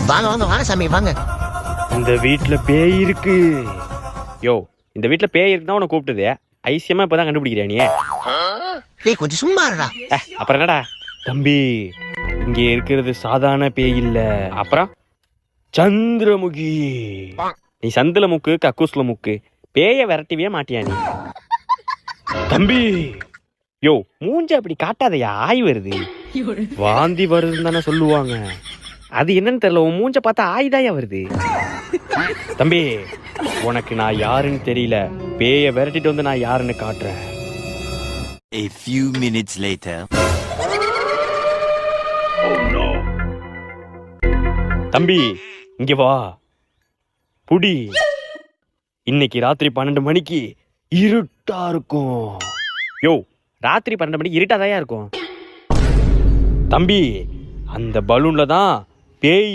வாங்க வாங்க வாங்க சாமி வாங்க. இந்த வீட்டுல பேய் இருக்கு. யோ, இந்த வீட்டுல பேய் இருக்குதான் உன்னை கூப்பிட்டது. ஐசியமா இப்பதான் கண்டுபிடிக்கிறியா நீ? டேய் கொஞ்சம் சும்மா இருடா. அப்புறம் என்னடா தம்பி, இங்க இருக்கிறது சாதாரண பேய் இல்ல. அப்புறம் சந்திரமுகி. நீ சந்தில முக்கு கக்கூஸ்ல முக்கு, பேய விரட்டிவே மாட்டியா நீ? தம்பி, யோ மூஞ்ச அப்படி காட்டாதையா, ஆய் வருது. வாந்தி வருதுன்னு தானே சொல்லுவாங்க. அது என்னன்னு தெரியல, உன் மூஞ்ச பார்த்தா ஆய்தாயா வருது. தம்பி, உனக்கு நான் யாருன்னு தெரியல. பேய விரட்டிட்டு வந்து நான் யாருன்னு காட்டுறேன். A few minutes later. தம்பி இங்க வா, புடி. இன்னைக்கு ராத்திரி 12 மணிக்கு இருட்டா இருக்கும். யோ, ராத்திரி 12 மணிக்கு இருட்டாதாயா இருக்கும். தம்பி, அந்த பலூன்ல தான் பேய்